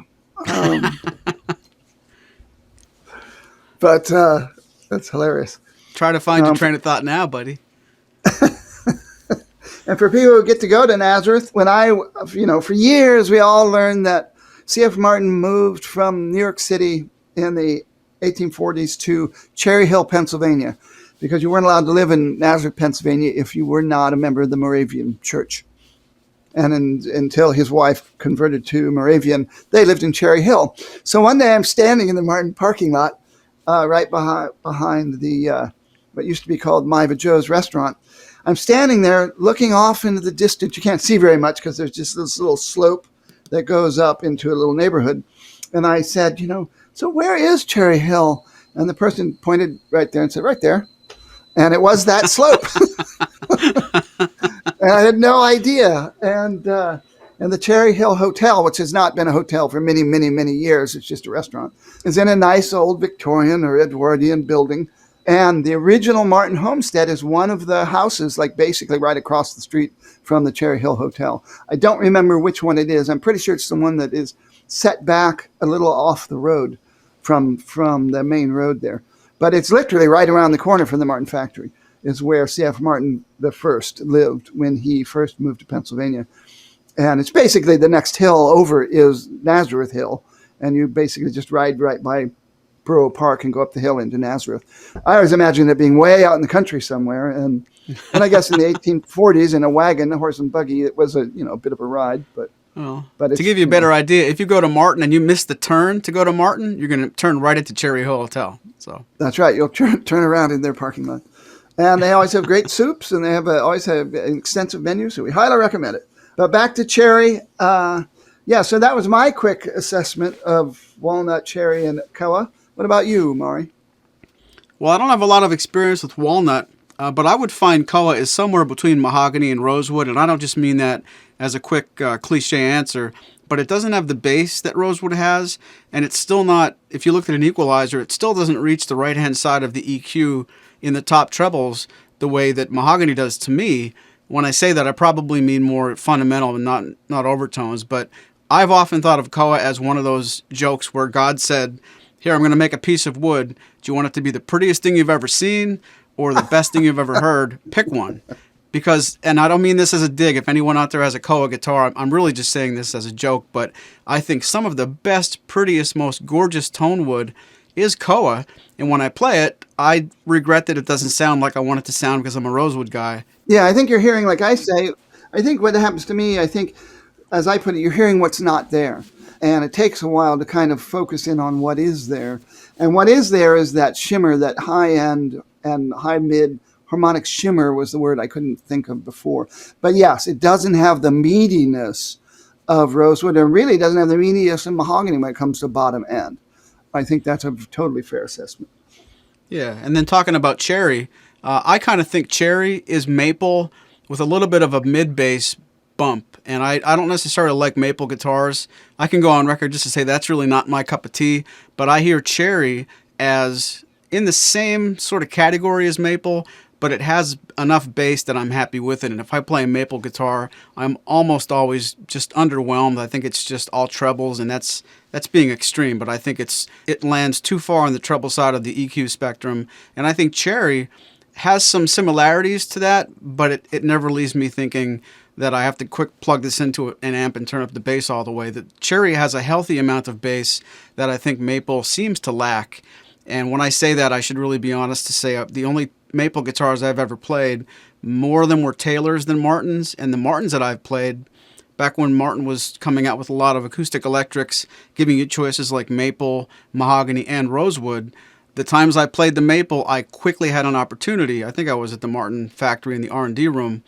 But that's hilarious. Try to find your train of thought now, buddy. And for people who get to go to Nazareth, for years we all learned that C.F. Martin moved from New York City in the 1840s to Cherry Hill, Pennsylvania, because you weren't allowed to live in Nazareth, Pennsylvania if you were not a member of the Moravian Church. And until his wife converted to Moravian, they lived in Cherry Hill. So one day I'm standing in the Martin parking lot right behind the what used to be called Miva Joe's restaurant. I'm standing there looking off into the distance. You can't see very much because there's just this little slope that goes up into a little neighborhood. And I said, so where is Cherry Hill? And the person pointed right there and said, right there. And it was that slope. And I had no idea. And the Cherry Hill Hotel, which has not been a hotel for many, many, many years, it's just a restaurant, is in a nice old Victorian or Edwardian building. And the original Martin homestead is one of the houses, like basically right across the street from the Cherry Hill Hotel. I don't remember which one it is. I'm pretty sure it's the one that is set back a little off the road from the main road there. But it's literally right around the corner from the Martin factory is where C.F. Martin the first lived when he first moved to Pennsylvania. And it's basically the next hill over is Nazareth Hill. And you basically just ride right by Borough Park and go up the hill into Nazareth. I always imagined it being way out in the country somewhere. And I guess in the 1840s in a wagon, a horse and buggy, it was a bit of a ride. But to give you a better idea, if you go to Martin and you miss the turn to go to Martin, you're going to turn right into Cherry Hill Hotel. So that's right. You'll turn around in their parking lot. And they always have great soups, and they always have an extensive menu, so we highly recommend it. But back to Cherry. So that was my quick assessment of Walnut, Cherry, and Koa. What about you, Maury? Well, I don't have a lot of experience with Walnut, but I would find Koa is somewhere between Mahogany and Rosewood, and I don't just mean that as a quick cliche answer, but it doesn't have the bass that Rosewood has, and it's still not, if you look at an equalizer, it still doesn't reach the right-hand side of the EQ in the top trebles the way that Mahogany does to me. When I say that, I probably mean more fundamental and not overtones, but I've often thought of Koa as one of those jokes where God said, here, I'm going to make a piece of wood. Do you want it to be the prettiest thing you've ever seen or the best thing you've ever heard? Pick one. Because, and I don't mean this as a dig, if anyone out there has a Koa guitar, I'm really just saying this as a joke, but I think some of the best, prettiest, most gorgeous tone wood is Koa, and when I play it, I regret that it doesn't sound like I want it to sound because I'm a Rosewood guy. Yeah, I think you're hearing, like I say, I think what happens to me, I think, as I put it, you're hearing what's not there. And it takes a while to kind of focus in on what is there. And what is there is that shimmer, that high-end and high-mid harmonic shimmer was the word I couldn't think of before. But yes, it doesn't have the meatiness of Rosewood, and really doesn't have the meatiness of Mahogany when it comes to bottom end. I think that's a totally fair assessment. Yeah, and then talking about Cherry, I kind of think Cherry is maple with a little bit of a mid-bass bump, and I don't necessarily like maple guitars. I can go on record just to say that's really not my cup of tea, but I hear Cherry as in the same sort of category as maple, but it has enough bass that I'm happy with it. And if I play a maple guitar, I'm almost always just underwhelmed. I think it's just all trebles, and that's being extreme, but I think it lands too far on the treble side of the EQ spectrum. And I think Cherry has some similarities to that, but it never leaves me thinking that I have to quick plug this into an amp and turn up the bass all the way. That Cherry has a healthy amount of bass that I think maple seems to lack. And when I say that, I should really be honest to say the only maple guitars I've ever played, more of them were Taylors than Martins. And the Martins that I've played, back when Martin was coming out with a lot of acoustic electrics, giving you choices like maple, mahogany, and rosewood, the times I played the maple, I quickly had an opportunity. I think I was at the Martin factory in the R&D room.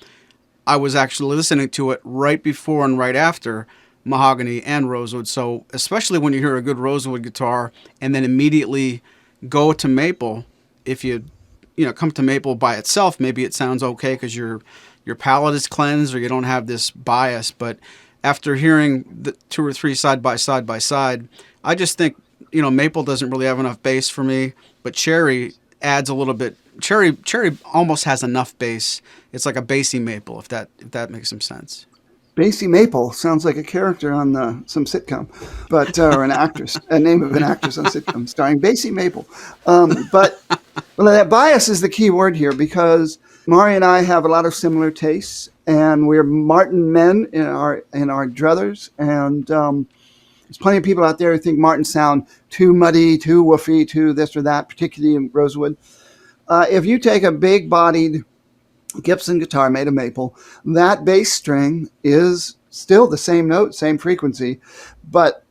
I was actually listening to it right before and right after mahogany and rosewood. So especially when you hear a good rosewood guitar and then immediately go to maple, if you come to maple by itself, maybe it sounds okay because your palate is cleansed or you don't have this bias. But after hearing the two or three side by side, I just think maple doesn't really have enough bass for me. But cherry adds a little bit. Cherry almost has enough bass. It's like a bassy maple, if that makes some sense. Basie Maple sounds like a character on some sitcom, but or an actress, a name of an actress on a sitcom starring Basie Maple. But well, that bias is the key word here because Maury and I have a lot of similar tastes, and we're Martin men in our druthers, and there's plenty of people out there who think Martins sound too muddy, too woofy, too this or that, particularly in Rosewood. If you take a big-bodied Gibson guitar made of maple, that bass string is still the same note, same frequency. But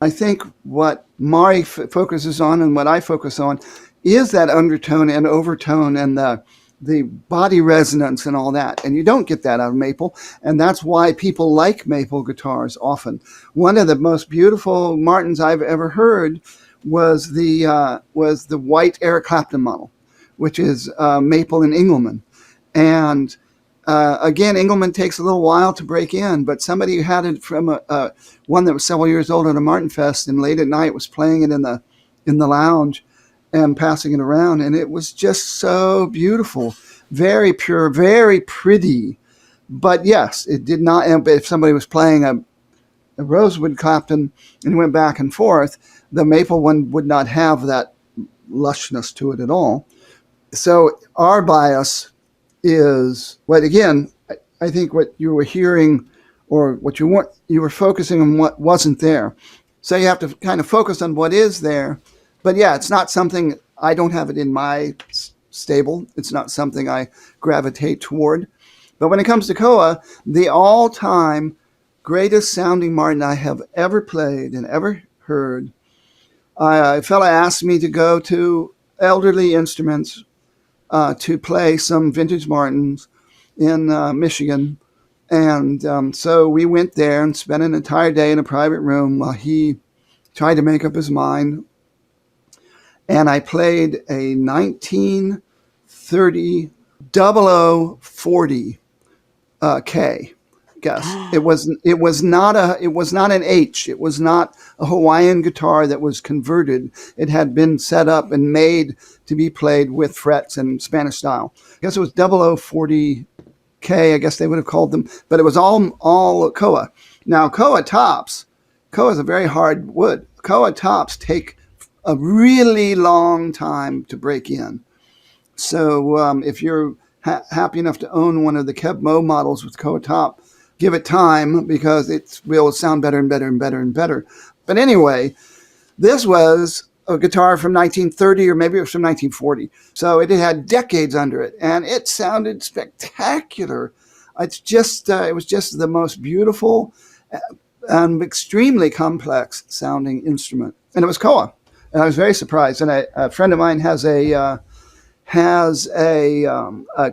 I think what Maury focuses on and what I focus on is that undertone and overtone and the body resonance and all that. And you don't get that out of maple. And that's why people like maple guitars often. One of the most beautiful Martins I've ever heard was the white Eric Clapton model, which is maple and Engelmann. And again, Engelmann takes a little while to break in, but somebody who had it from one that was several years old at a Martin Fest and late at night was playing it in the lounge and passing it around, and it was just so beautiful, very pure, very pretty. But yes, it did not. If somebody was playing a Rosewood Clapton and went back and forth, the maple one would not have that lushness to it at all. So our bias is, but again, I think what you were hearing or what you were focusing on what wasn't there. So you have to kind of focus on what is there. But yeah, it's not something, I don't have it in my stable. It's not something I gravitate toward. But when it comes to Koa, the all-time greatest sounding Martin I have ever played and ever heard, a fella asked me to go to Elderly Instruments to play some vintage Martins in Michigan. And so we went there and spent an entire day in a private room while he tried to make up his mind. And I played a 1930 0040 K. Guess it was not an H. It was not a Hawaiian guitar that was converted. It had been set up and made to be played with frets and Spanish style. I guess it was 0040 K. I guess they would have called them, but it was all Koa. Now Koa tops. Koa is a very hard wood. Koa tops take a really long time to break in. So if you're happy enough to own one of the Keb Mo models with Koa top, give it time because it will sound better and better and better and better. But anyway, this was a guitar from 1930 or maybe it was from 1940. So it had decades under it and it sounded spectacular. It was just the most beautiful and extremely complex sounding instrument. And it was Koa. And I was very surprised. And a friend of mine has a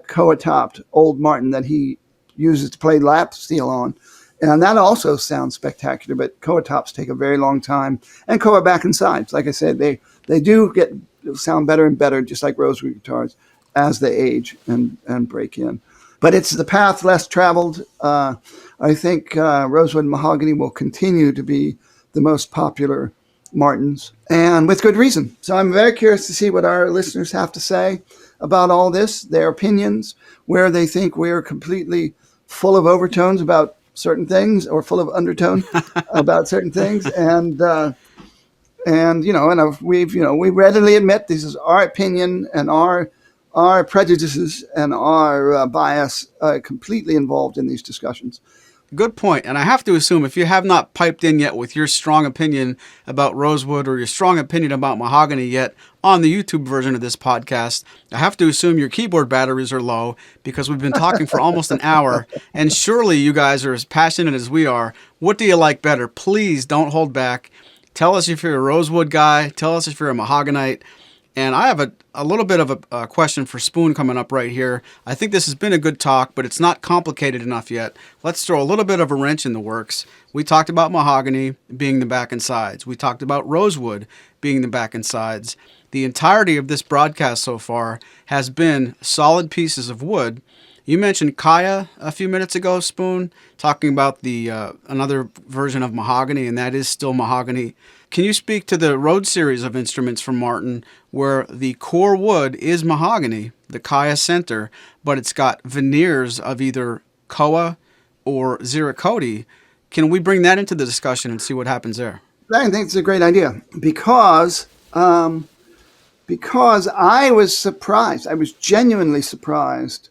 Koa-topped old Martin that he uses to play lap steel on. And that also sounds spectacular, but Koa tops take a very long time. And Koa back and sides, like I said, they do sound better and better, just like Rosewood guitars, as they age and break in. But it's the path less traveled. I think Rosewood and Mahogany will continue to be the most popular Martins, and with good reason. So I'm very curious to see what our listeners have to say about all this, their opinions, where they think we're completely full of overtones about certain things or full of undertone about certain things. And we readily admit this is our opinion and our prejudices and our bias completely involved in these discussions. Good point. And I have to assume if you have not piped in yet with your strong opinion about Rosewood or your strong opinion about Mahogany yet on the YouTube version of this podcast, I have to assume your keyboard batteries are low because we've been talking for almost an hour. And surely you guys are as passionate as we are. What do you like better? Please don't hold back. Tell us if you're a Rosewood guy. Tell us if you're a Mahoganite. And I have a little bit of a question for Spoon coming up right here. I think this has been a good talk, but it's not complicated enough yet. Let's throw a little bit of a wrench in the works. We talked about Mahogany being the back and sides. We talked about Rosewood being the back and sides. The entirety of this broadcast so far has been solid pieces of wood. You mentioned Kaya a few minutes ago, Spoon, talking about the another version of Mahogany, and that is still Mahogany. Can you speak to the Rhodes series of instruments from Martin where the core wood is Mahogany, the Kaya center, but it's got veneers of either Koa or Ziricote? Can we bring that into the discussion and see what happens there? I think it's a great idea because I was surprised. I was genuinely surprised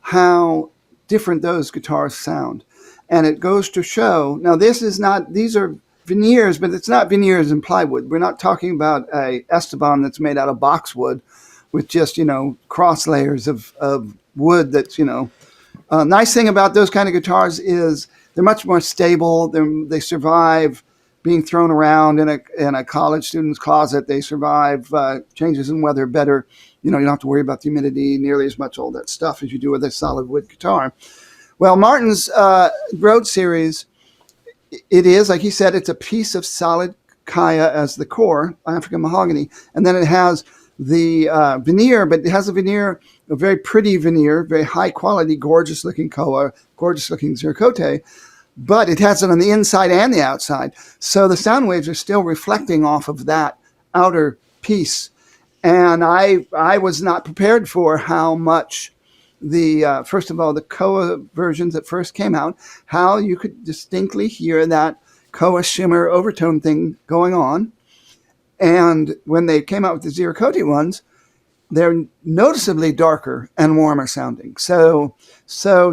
how different those guitars sound. And it goes to show, now these are veneers, but it's not veneers and plywood. We're not talking about a Esteban that's made out of boxwood with just, cross layers of wood that's, nice thing about those kind of guitars is they're much more stable. They survive being thrown around in a college student's closet. They survive changes in weather better. You don't have to worry about the humidity nearly as much, all that stuff, as you do with a solid wood guitar. Well, Martin's Rhodes series, it is, like he said, it's a piece of solid Kaya as the core, African mahogany. And then it has the veneer, but it has a very pretty veneer, very high quality, gorgeous looking Koa, gorgeous looking Ziricote. But it has it on the inside and the outside. So the sound waves are still reflecting off of that outer piece. And I was not prepared for how much first of all, the Koa versions that first came out, how you could distinctly hear that Koa shimmer overtone thing going on. And when they came out with the Ziricote ones, they're noticeably darker and warmer sounding. So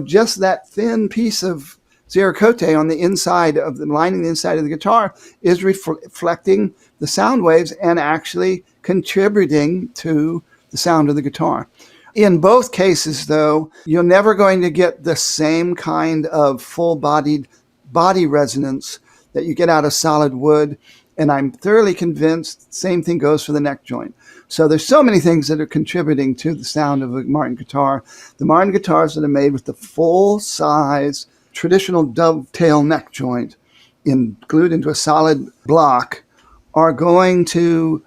just that thin piece of Ziricote on the inside of lining the inside of the guitar is reflecting the sound waves and actually contributing to the sound of the guitar. In both cases, though, you're never going to get the same kind of full-bodied body resonance that you get out of solid wood. And I'm thoroughly convinced the same thing goes for the neck joint. So there's so many things that are contributing to the sound of a Martin guitar. The Martin guitars that are made with the full-size traditional dovetail neck joint glued into a solid block are going to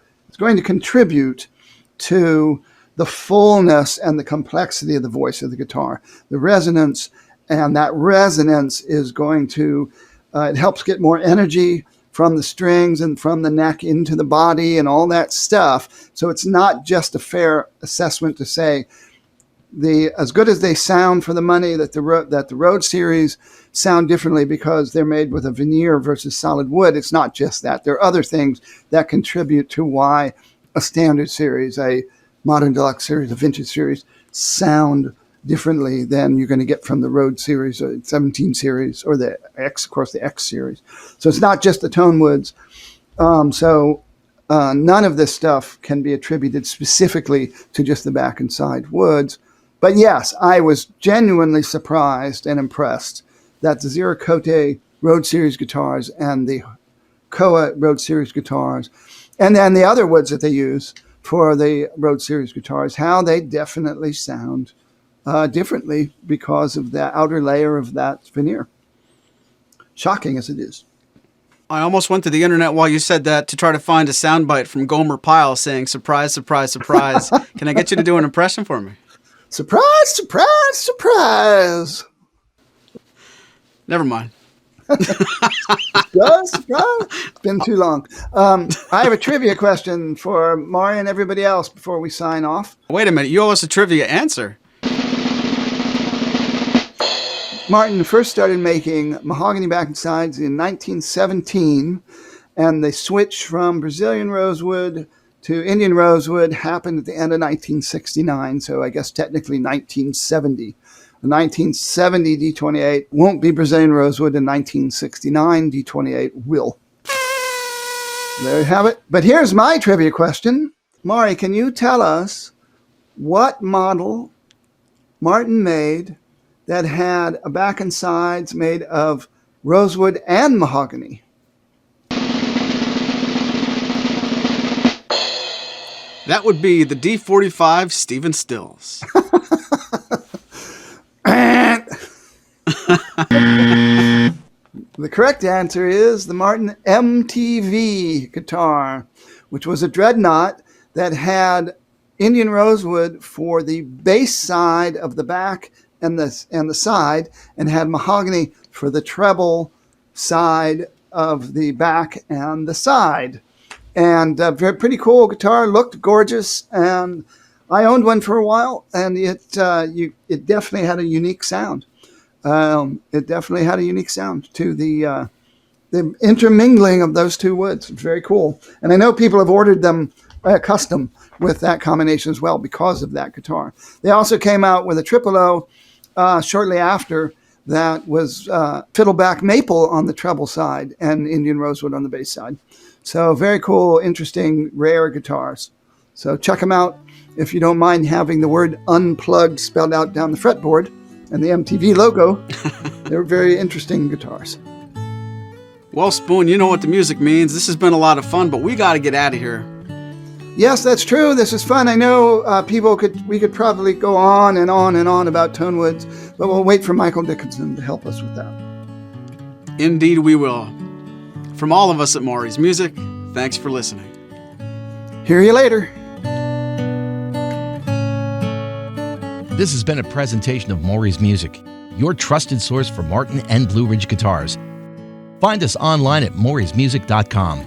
contribute to the fullness and the complexity of the voice of the guitar, the resonance, and that resonance is going to, it helps get more energy from the strings and from the neck into the body and all that stuff. So it's not just a fair assessment to say as good as they sound for the money that the Rhodes series sound differently because they're made with a veneer versus solid wood. It's not just that. There are other things that contribute to why a standard series, a modern deluxe series, a vintage series, sound differently than you're going to get from the Rhodes series or 17 series or the X series. So it's not just the Tonewoods. None of this stuff can be attributed specifically to just the back and side woods. But yes, I was genuinely surprised and impressed that the Ziricote Rhodes series guitars and the Koa Rhodes series guitars, and then the other woods that they use for the Rhodes series guitars, how they definitely sound differently because of the outer layer of that veneer. Shocking as it is. I almost went to the internet while you said that to try to find a soundbite from Gomer Pyle saying, "Surprise, surprise, surprise." Can I get you to do an impression for me? Surprise, surprise, surprise. Never mind. Surprise. It's been too long. I have a trivia question for Maury and everybody else before we sign off. Wait a minute. You owe us a trivia answer. Martin first started making mahogany back and sides in 1917, and the switch from Brazilian rosewood to Indian rosewood happened at the end of 1969, so I guess technically 1970. The 1970 D28 won't be Brazilian Rosewood. In 1969, D28 will. There you have it. But here's my trivia question. Maury, can you tell us what model Martin made that had a back and sides made of rosewood and mahogany? That would be the D45 Stephen Stills. The correct answer is the Martin MTV guitar, which was a dreadnought that had Indian rosewood for the bass side of the back and the side, and had mahogany for the treble side of the back and the side. And very pretty cool guitar, looked gorgeous, and I owned one for a while, and it definitely had a unique sound. It definitely had a unique sound to the intermingling of those two woods. Very cool. And I know people have ordered them custom with that combination as well because of that guitar. They also came out with a triple O shortly after that was fiddleback maple on the treble side and Indian rosewood on the bass side. So very cool, interesting, rare guitars. So check them out if you don't mind having the word unplugged spelled out down the fretboard and the MTV logo. They're very interesting guitars. Well, Spoon, you know what the music means. This has been a lot of fun, but we got to get out of here. Yes, that's true. This is fun. I know we could probably go on and on and on about Tonewoods, but we'll wait for Michael Dickinson to help us with that. Indeed, we will. From all of us at Maury's Music, thanks for listening. Hear you later. This has been a presentation of Maury's Music, your trusted source for Martin and Blue Ridge guitars. Find us online at maurysmusic.com.